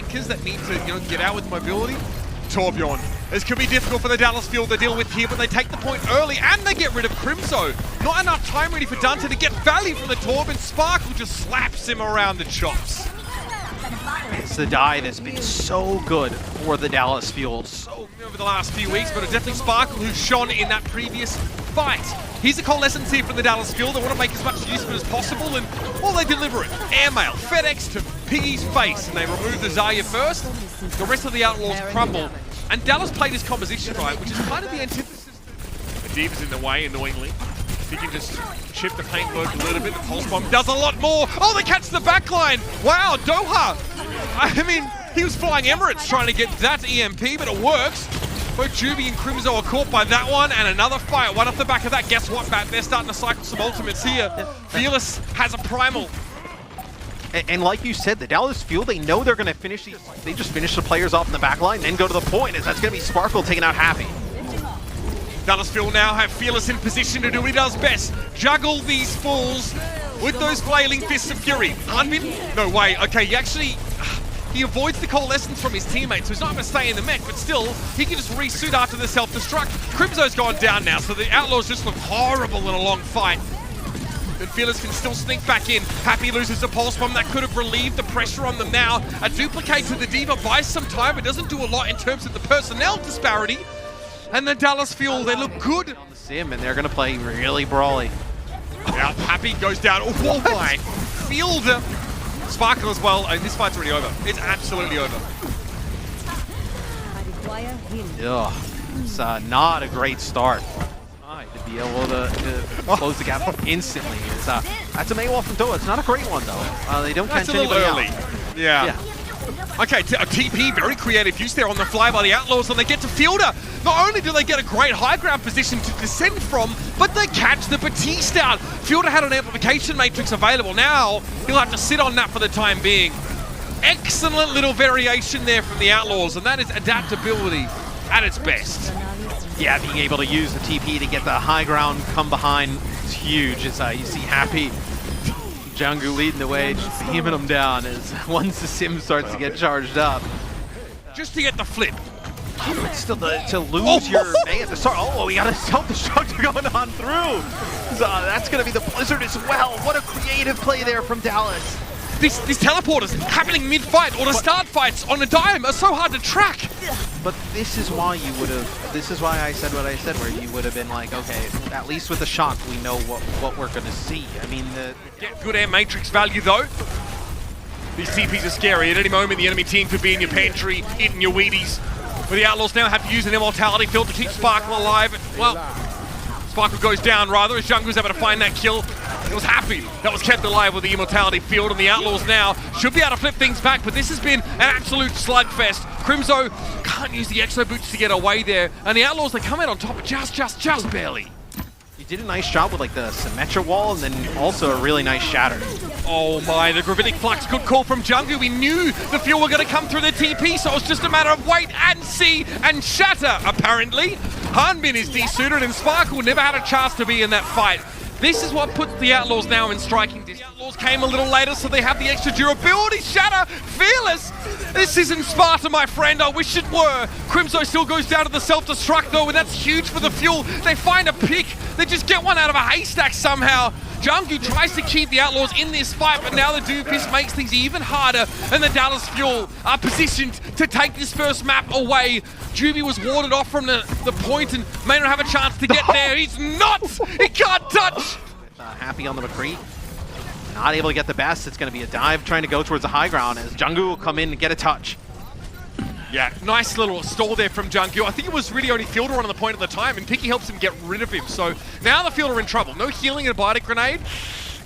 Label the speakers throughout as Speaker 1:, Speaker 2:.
Speaker 1: flankers that need to, get out with mobility. Torbjorn. This could be difficult for the Dallas Fuel to deal with here, but they take the point early and they get rid of Crimzo. Not enough time really for Dante to get value from the Torb, and Sparkle just slaps him around the chops.
Speaker 2: It's the die that's been so good for the Dallas Fuel.
Speaker 1: So over the last few weeks, but it's definitely Sparkle who shone in that previous fight. Here's a coalescence here from the Dallas Fuel. They want to make as much use of it as possible, and they deliver it. Airmail, FedEx to Piggy's face, and they remove the Zarya first. The rest of the Outlaws crumble. And Dallas played his composition right, which is kind of the antithesis. The Diva's in the way, annoyingly. He can just chip the paintwork a little bit. The pulse bomb does a lot more. Oh, they catch the backline. Wow, Doha. I mean, he was flying Emirates trying to get that EMP, but it works. Both Juby and Crimzo are caught by that one, and another fight. One off the back of that. Guess what, Matt? They're starting to cycle some ultimates here. Fearless has a primal.
Speaker 2: And like you said, the Dallas Fuel, they know they're going to finish these. They just finish the players off in the back line, then go to the point, as that's going to be Sparkle taking out Happy.
Speaker 1: Dallas Fuel now have Fearless in position to do what he does best. Juggle these fools with those flailing fists of fury. Hanbin? No way. Okay, he avoids the coalescence from his teammates, so he's not going to stay in the mech, but still, he can just resuit after the self-destruct. Crimzo's gone down now, so the Outlaws just look horrible in a long fight. But Fearless can still sneak back in. Happy loses the pulse bomb that could have relieved the pressure on them now. A duplicate to the Diva buys some time, but doesn't do a lot in terms of the personnel disparity. And the Dallas Fuel, they look good
Speaker 2: on the sim, and they're going to play really brawly.
Speaker 1: Now, Happy goes down. Oh my! Fielder. Sparkle as well. This fight's already over. It's absolutely over.
Speaker 2: Ugh. It's not a great start. To be able to close the gap instantly. That's a Maywall from Doha. It's not a great one, though. They don't catch anybody
Speaker 1: early.
Speaker 2: out.
Speaker 1: Yeah. Okay, a TP, very creative use there on the fly by the Outlaws, and they get to Fielder. Not only do they get a great high ground position to descend from, but they catch the Batiste out. Fielder had an amplification matrix available. Now, he'll have to sit on that for the time being. Excellent little variation there from the Outlaws, and that is adaptability at its best.
Speaker 2: Yeah, being able to use the TP to get the high ground, come behind, it's huge. It's you see Happy, Chengdu leading the way, just beaming them down as once the sim starts to get charged up.
Speaker 1: Just to get the flip.
Speaker 2: But still, to lose your man at the start. Oh, we got a self-destruct going on through. So that's going to be the Blizzard as well. What a creative play there from Dallas.
Speaker 1: These teleporters happening mid-fight or to start fights on a dime are so hard to track.
Speaker 2: But this is why you would have, this is why I said what I said, where you would have been like, okay, at least with the shock, we know what we're going to see. I mean,
Speaker 1: get good air matrix value, though. These TPs are scary. At any moment, the enemy team could be in your pantry, eating your Wheaties. But the Outlaws now have to use an immortality field to keep Sparkle alive. Well, Sparkle goes down, rather, as Jungkook's able to find that kill. It was Happy that was kept alive with the immortality field, and the Outlaws now should be able to flip things back, but this has been an absolute slugfest. Crimzo can't use the Exo Boots to get away there, and the Outlaws, they come out on top, just barely.
Speaker 2: You did a nice job with like the Symmetra wall, and then also a really nice shatter.
Speaker 1: Oh my, the Gravitic Flux, good call from Jungkook. We knew the fuel were going to come through the TP, so it's just a matter of wait and see and shatter, apparently. Hanbin is desuited, and Sparkle never had a chance to be in that fight. This is what puts the Outlaws now in striking distance. The Outlaws came a little later, so they have the extra durability. Shatter, Fearless. This isn't Sparta, my friend. I wish it were. Crimzo still goes down to the self-destruct, though, and that's huge for the fuel. They find a pick. They just get one out of a haystack somehow. Jungkook tries to keep the Outlaws in this fight, but now the Doofus makes things even harder, and the Dallas Fuel are positioned to take this first map away. Juby was warded off from the point and may not have a chance to get there. He's not! He can't touch!
Speaker 2: Happy on the McCree. Not able to get the best. It's going to be a dive trying to go towards the high ground as Jungkook will come in and get a touch.
Speaker 1: Yeah, nice little stall there from Jungkook. I think it was really only Fielder on the point at the time, and Picky helps him get rid of him. So now the Fielder are in trouble. No healing and a Bardic Grenade.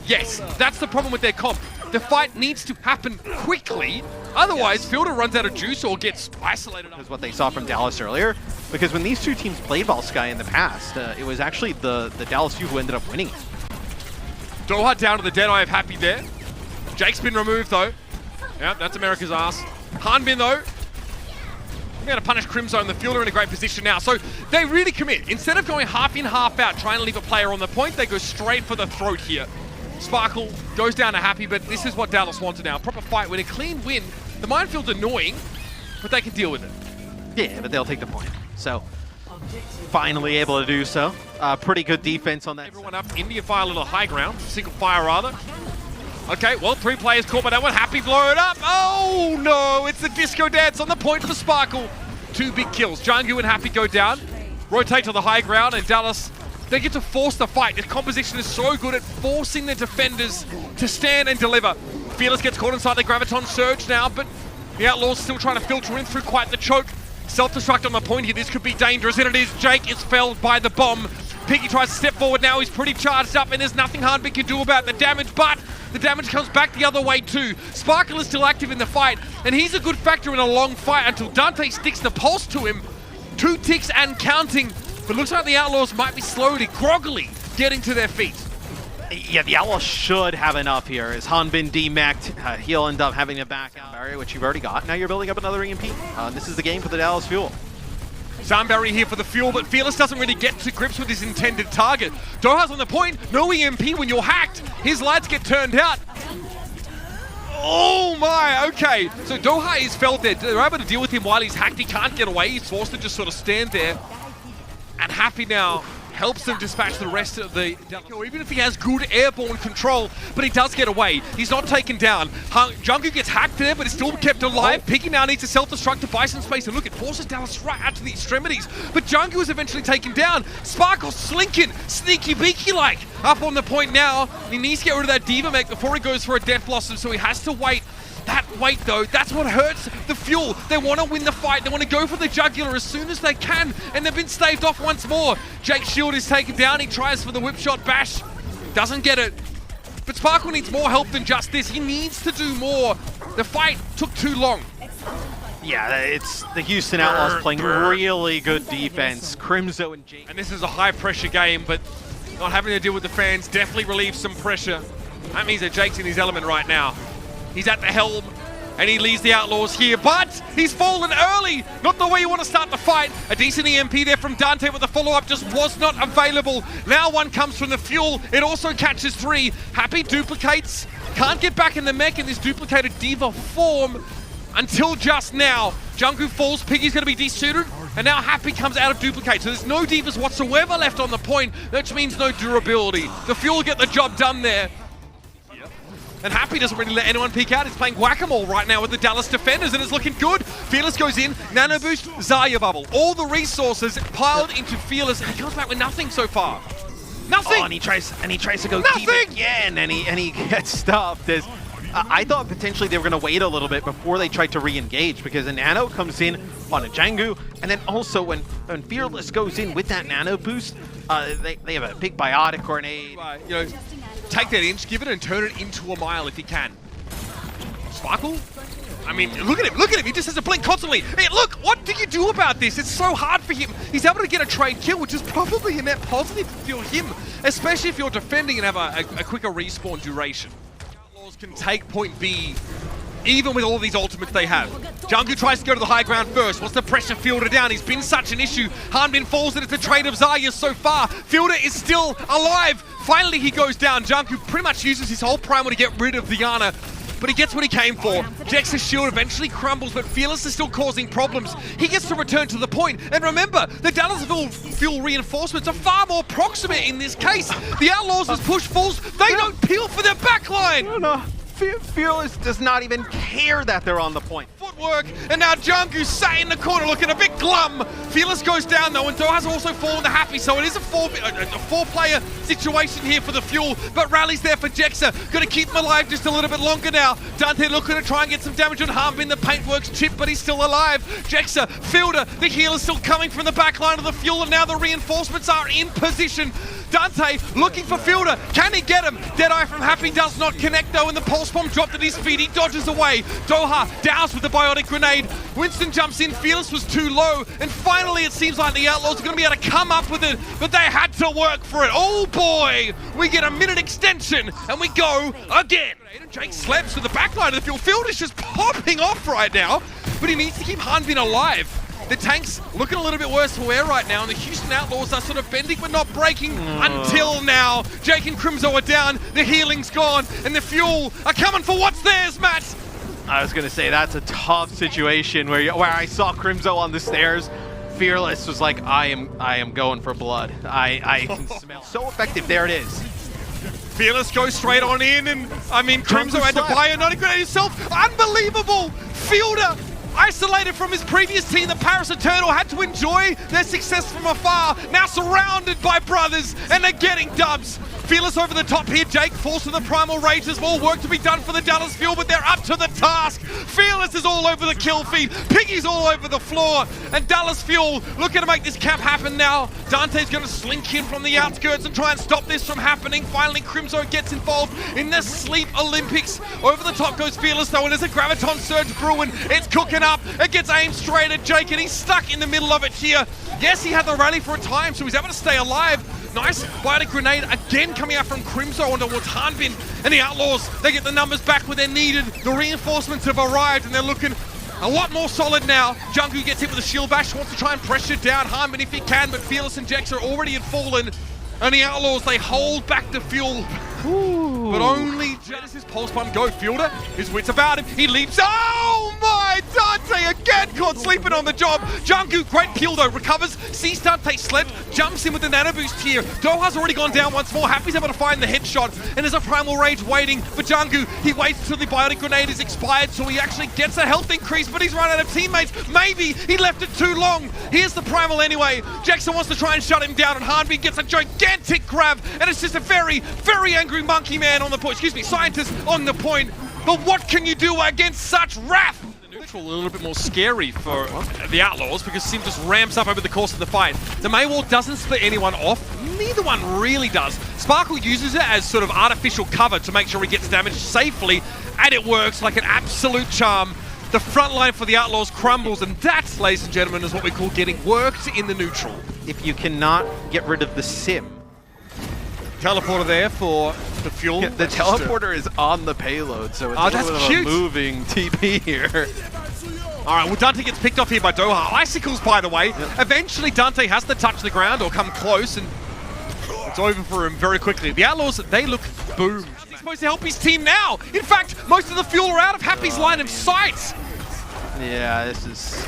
Speaker 1: Yes, that's the problem with their comp. The fight needs to happen quickly. Otherwise, Fielder runs out of juice or gets isolated.
Speaker 2: Is what they saw from Dallas earlier. Because when these two teams played Valsky in the past, it was actually the Dallas Fuel who ended up winning it.
Speaker 1: Doha down to the Deadeye of Happy there. Jake's been removed, though. Yeah, that's America's ass. Hanbin, though. We're going to punish Crimzo, and the Fielder in a great position now. So they really commit. Instead of going half in, half out, trying to leave a player on the point, they go straight for the throat here. Sparkle goes down to Happy, but this is what Dallas wanted now. A proper fight with a clean win The minefield's annoying, but they can deal with it.
Speaker 2: Yeah, but they'll take the point. So, finally able to do so. Pretty good defense on that.
Speaker 1: Everyone up. India fire a little high ground. Single fire, rather. Okay, well, 3 players caught by that one. Happy blow it up. Oh, no. It's the disco dance on the point for Sparkle. 2 big kills. Junggu and Happy go down. Rotate to the high ground, and Dallas, they get to force the fight. The composition is so good at forcing the defenders to stand and deliver. Fearless gets caught inside the Graviton Surge now, but the Outlaws still trying to filter in through quite the choke. Self-destruct on the point here. This could be dangerous, and it is. Jake is felled by the bomb. Piggy tries to step forward now. He's pretty charged up, and there's nothing Hanbin can do about the damage, but the damage comes back the other way too. Sparkle is still active in the fight, and he's a good factor in a long fight until Dante sticks the pulse to him. 2 ticks and counting, but looks like the Outlaws might be slowly, groggily getting to their feet.
Speaker 2: Yeah, the Outlaws should have enough here. As Hanbin demeched, he'll end up having to back out barrier, which you've already got. Now you're building up another EMP. This is the game for the Dallas Fuel.
Speaker 1: Sunberry here for the fuel, but Fearless doesn't really get to grips with his intended target. Doha's on the point, no EMP when you're hacked. His lights get turned out. Oh my, okay. So Doha is felled there. They're able to deal with him while he's hacked. He can't get away. He's forced to just sort of stand there. And Happy now helps them dispatch the rest of the Delco, even if he has good airborne control, but he does get away. He's not taken down. Junggu gets hacked there, but is still kept alive. Piggy now needs to self-destruct to buy some space, and look, it forces Dallas right out to the extremities, but Junggu is eventually taken down. Sparkle slinking, sneaky beaky like, up on the point now. He needs to get rid of that Diva mech before he goes for a Death Blossom, so he has to wait. That weight though, that's what hurts the Fuel. They want to win the fight. They want to go for the jugular as soon as they can, and they've been staved off once more. Jake's shield is taken down. He tries for the whip shot bash. Doesn't get it. But Sparkle needs more help than just this. He needs to do more. The fight took too long.
Speaker 2: Yeah, it's the Houston Outlaws playing really good defense. Crimzo and Jake.
Speaker 1: And this is a high pressure game, but not having to deal with the fans definitely relieves some pressure. That means that Jake's in his element right now. He's at the helm, and he leads the Outlaws here, but he's fallen early. Not the way you want to start the fight. A decent EMP there from Dante, but the follow-up just was not available. Now one comes from the Fuel. It also catches 3. Happy duplicates. Can't get back in the mech in this duplicated Diva form until just now. Junggu falls. Piggy's going to be desuited, and now Happy comes out of duplicate. So there's no Divas whatsoever left on the point, which means no durability. The Fuel get the job done there. And Happy doesn't really let anyone peek out. He's playing whack-a-mole right now with the Dallas defenders, and it's looking good. Fearless goes in, Nano Boost, Zarya Bubble. All the resources piled into Fearless, and he comes back with nothing so far. Nothing!
Speaker 2: Oh, and he tries to go
Speaker 1: nothing!
Speaker 2: deep again, and he gets stuffed. I thought potentially they were going to wait a little bit before they tried to re-engage, because a Nano comes in on a Junggu, and then also when Fearless goes in with that Nano Boost, they have a big biotic grenade.
Speaker 1: You know, take that inch, give it and turn it into a mile if he can. Sparkle? I mean, look at him, he just has to blink constantly. Hey, look, what do you do about this? It's so hard for him. He's able to get a trade kill, which is probably a net positive for him, especially if you're defending and have a quicker respawn duration. Outlaws can take point B, even with all these ultimates they have. Junggu tries to go to the high ground first. Wants the pressure Fielder down. He's been such an issue. Hanbin falls, and it's a trade of Zarya so far. Fielder is still alive. Finally, he goes down. Junggu pretty much uses his whole primal to get rid of Diana, but he gets what he came for. Jex's shield eventually crumbles, but Fearless is still causing problems. He gets to return to the point. And remember, the Dallas Fuel reinforcements are far more proximate in this case. The Outlaws, as push falls, they don't peel for their backline.
Speaker 2: No. Fearless does not even care that they're on the point.
Speaker 1: Footwork, and now Junggu sat in the corner looking a bit glum. Fearless goes down though, and Doha's also fallen to Happy, so it is a four-player situation here for the Fuel, but Rally's there for Jexa. Gonna keep him alive just a little bit longer now. Dante looking to try and get some damage on Hanbin. The paintwork's chipped, but he's still alive. Jexa, Fielder, the healer's still coming from the back line of the Fuel, and now the reinforcements are in position. Dante looking for Fielder. Can he get him? Deadeye from Happy does not connect though, and the pulse bomb dropped at his feet. He dodges away. Doha doused with the biotic grenade. Winston jumps in. Fearless was too low, and finally it seems like the Outlaws are going to be able to come up with it, but they had to work for it. Oh boy, we get a minute extension, and we go again. Jake slaps with the backline of the Fuel. Field is just popping off right now, but he needs to keep Hanbin alive. The tank's looking a little bit worse for wear right now, and the Houston Outlaws are sort of bending but not breaking until now. Jake and Crimzo are down, the healing's gone, and the Fuel are coming for what's theirs, Matt!
Speaker 2: I was gonna say that's a tough situation where I saw Crimzo on the stairs. Fearless was like, I am going for blood. I can smell. So effective. There it is.
Speaker 1: Fearless goes straight on in, and I mean, Crimzo had to buy a non-grenade himself. Unbelievable! Fielder isolated from his previous team, the Paris Eternal, had to enjoy their success from afar. Now surrounded by brothers, and they're getting dubs. Fearless over the top here. Jake falls to the Primal Rage. There's more work to be done for the Dallas Fuel, but they're up to the task. Fearless is all over the kill feed. Piggy's all over the floor. And Dallas Fuel looking to make this cap happen now. Dante's going to slink in from the outskirts and try and stop this from happening. Finally, Crimzo gets involved in the Sleep Olympics. Over the top goes Fearless, though, and there's a Graviton Surge brewing. It's cooking up. It gets aimed straight at Jake, and he's stuck in the middle of it here. Yes, he had the rally for a time, so he's able to stay alive. Nice bionic grenade again coming out from Crimzo onto Hanbin, and the Outlaws, they get the numbers back where they're needed. The reinforcements have arrived and they're looking a lot more solid now. Jungkook gets hit with a shield bash, wants to try and pressure down Hanbin if he can, but Fearless and Jex are already had fallen. And the Outlaws, they hold back the fuel. Ooh. But only Genesis Pulse Bomb go. Fielder, his wits about him. He leaps. Oh my! Dante again caught sleeping on the job. Jungkook, great peel though, recovers. Sees Dante slept, jumps in with the nano boost here. Doha's already gone down once more. Happy's able to find the headshot. And there's a Primal Rage waiting for Jungkook. He waits until the Bionic Grenade is expired, so he actually gets a health increase, but he's run out of teammates. Maybe he left it too long. Here's the Primal anyway. Jackson wants to try and shut him down, and Hanbin gets a gigantic grab, and it's just a very, very angry monkey man on the point. Excuse me, scientist on the point. But what can you do against such wrath? The neutral a little bit more scary for the Outlaws because Sim just ramps up over the course of the fight. The Maywall doesn't split anyone off. Neither one really does. Sparkle uses it as sort of artificial cover to make sure he gets damaged safely, and it works like an absolute charm. The front line for the Outlaws crumbles, and that, ladies and gentlemen, is what we call getting worked in the neutral.
Speaker 2: If you cannot get rid of the Sim.
Speaker 1: Teleporter there for the fuel.
Speaker 2: Yeah, the teleporter is on the payload, so it's a little bit of a moving TP here.
Speaker 1: All right, well, Dante gets picked off here by Doha. Icicles, by the way. Yep. Eventually, Dante has to touch the ground or come close, and it's over for him very quickly. The Outlaws, they look boomed. He's supposed to help his team now. In fact, most of the fuel are out of Happy's line of sight.
Speaker 2: Yeah, this is...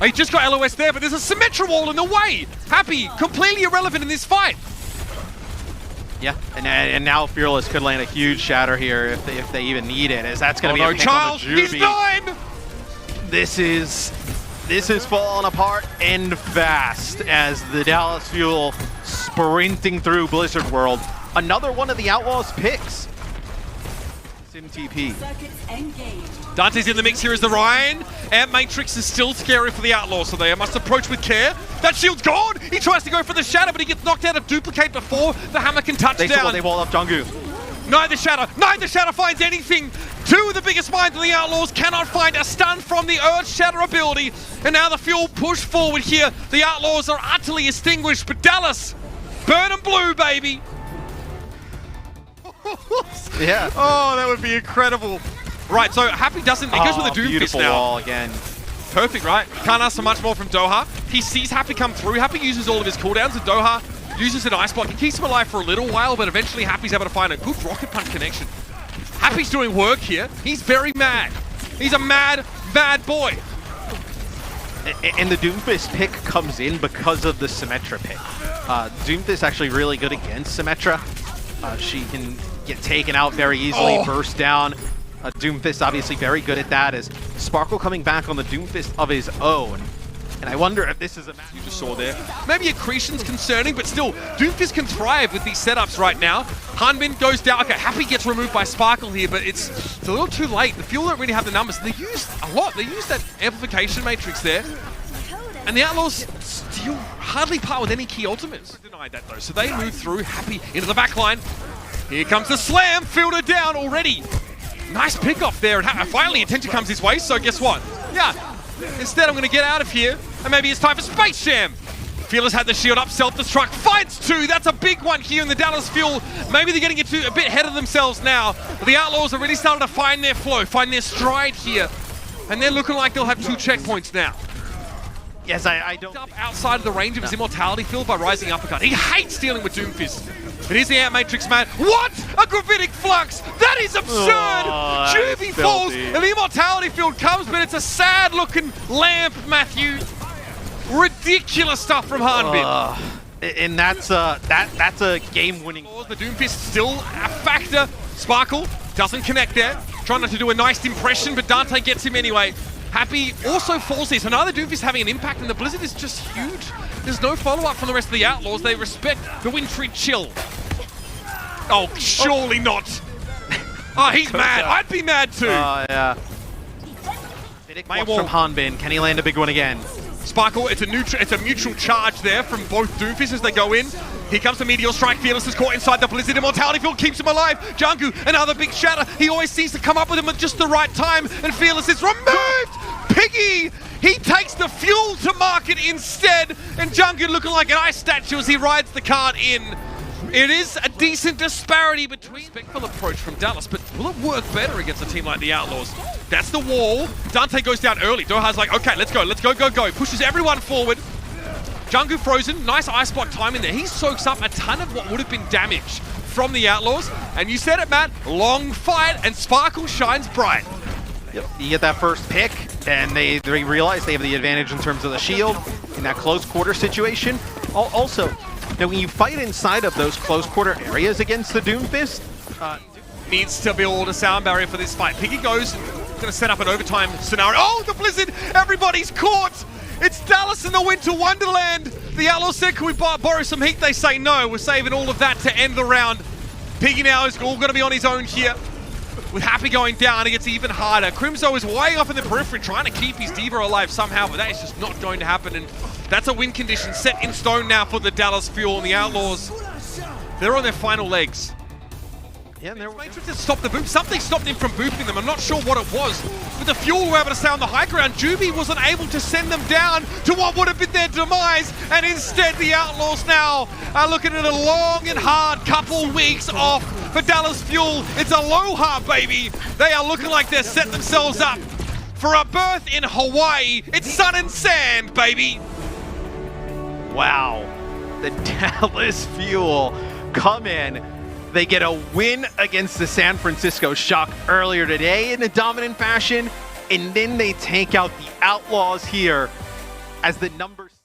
Speaker 1: Oh, he just got LOS there, but there's a Symmetra wall in the way. Happy, completely irrelevant in this fight.
Speaker 2: Yeah, and now Fearless could land a huge shatter here if they even need it, as that's going to be a pick on the Juby.
Speaker 1: He's 9!
Speaker 2: This is falling apart and fast as the Dallas Fuel sprinting through Blizzard World. Another one of the Outlaws picks. Sim TP.
Speaker 1: Dante's in the mix here as the Ryan. Amp Matrix is still scary for the Outlaws, so they must approach with care. That shield's gone! He tries to go for the Shatter, but he gets knocked out of Duplicate before the Hammer can touch down.
Speaker 2: They wall up Jungkook.
Speaker 1: Neither Shatter finds anything. Two of the biggest minds of the Outlaws cannot find a stun from the Earth Shatter ability. And now the Fuel push forward here. The Outlaws are utterly extinguished, but Dallas, burn them blue, baby.
Speaker 2: Yeah.
Speaker 1: Oh, that would be incredible. Right, so Happy doesn't, he goes with a Doom Fist now.
Speaker 2: Wall again.
Speaker 1: Perfect, right? Can't ask for much more from Doha. He sees Happy come through. Happy uses all of his cooldowns, and Doha uses an Ice Block. He keeps him alive for a little while, but eventually Happy's able to find a good Rocket Punch connection. Happy's doing work here. He's very mad. He's a mad, mad boy.
Speaker 2: And the Doomfist pick comes in because of the Symmetra pick. Doomfist actually really good against Symmetra. She can get taken out very easily, burst down. Doomfist obviously very good at that, as Sparkle coming back on the Doomfist of his own. And I wonder if this is a match you just saw there. Maybe Accretion's concerning, but still, Doomfist can thrive with these setups right now. Hanbin goes down. Okay, Happy gets removed by Sparkle here, but it's a little too late. The Fuel don't really have the numbers. They used a lot. They used that amplification matrix there. And the Outlaws still hardly part with any key ultimates. Denied that though, so they move through. Happy into the back line. Here comes the slam. Fielder down already. Nice pick off there, and finally attention comes his way, so guess what? Yeah, instead I'm going to get out of here, and maybe it's time for Space Jam. Fearless had the shield up, self-destruct, finds two. That's a big one here in the Dallas Fuel. Maybe they're getting it a bit ahead of themselves now. But the Outlaws are really starting to find their flow, find their stride here. And they're looking like they'll have 2 checkpoints now. Yes, I don't...
Speaker 1: Up outside of the range of his immortality field by rising uppercut. He hates dealing with Doomfist. It is the Ant Matrix man. What? A gravitic flux! That is absurd! Juby falls and the immortality field comes, but it's a sad looking lamp, Matthew. Ridiculous stuff from Hanbin.
Speaker 2: And that's a game-winning.
Speaker 1: The Doomfist still a factor. Sparkle doesn't connect there. Trying not to do a nice impression, but Dante gets him anyway. Happy also falls here, so now the Doomfist having an impact, and the Blizzard is just huge. There's no follow-up from the rest of the Outlaws. They respect the Wintry chill. Oh, surely not. Oh, he's mad. I'd be mad too.
Speaker 2: Yeah. From Hanbin. Can he land a big one again?
Speaker 1: Sparkle, it's a mutual charge there from both Doomfists as they go in. Here comes the Meteor Strike. Fearless is caught inside the Blizzard. Immortality Field keeps him alive. Jungkook, another big shatter. He always seems to come up with him at just the right time, and Fearless is removed! Piggy! He takes the fuel to market instead, and Jungkook looking like an ice statue as he rides the cart in. It is a decent disparity between respectful approach from Dallas, but will it work better against a team like the Outlaws? That's the wall. Dante goes down early. Doha's like, okay, let's go. Pushes everyone forward. Jungkook frozen, nice ice block timing there. He soaks up a ton of what would have been damage from the Outlaws. And you said it, Matt, long fight, and Sparkle shines bright.
Speaker 2: Yep. You get that first pick, and they realize they have the advantage in terms of the shield in that close quarter situation. Also, now when you fight inside of those close quarter areas against the Doomfist,
Speaker 1: needs to build a sound barrier for this fight. Piggy goes, going to set up an overtime scenario. Oh, the Blizzard! Everybody's caught! It's Dallas in the Winter Wonderland! The Outlaws said, can we borrow some heat? They say no. We're saving all of that to end the round. Piggy now is all going to be on his own here. With Happy going down, it gets even harder. Crimzo is way off in the periphery, trying to keep his Diva alive somehow, but that is just not going to happen. And that's a win condition set in stone now for the Dallas Fuel, and the Outlaws, they're on their final legs.
Speaker 2: Yeah, and
Speaker 1: Matrix has stopped the boop. Something stopped him from booping them. I'm not sure what it was. But the Fuel were able to stay on the high ground. Juby wasn't able to send them down to what would have been their demise. And instead, the Outlaws now are looking at a long and hard couple weeks off for Dallas Fuel. It's aloha, baby. They are looking like they're set themselves up for a berth in Hawaii. It's sun and sand, baby.
Speaker 2: Wow. The Dallas Fuel come in. They get a win against the San Francisco Shock earlier today in a dominant fashion, and then they take out the Outlaws here as the numbers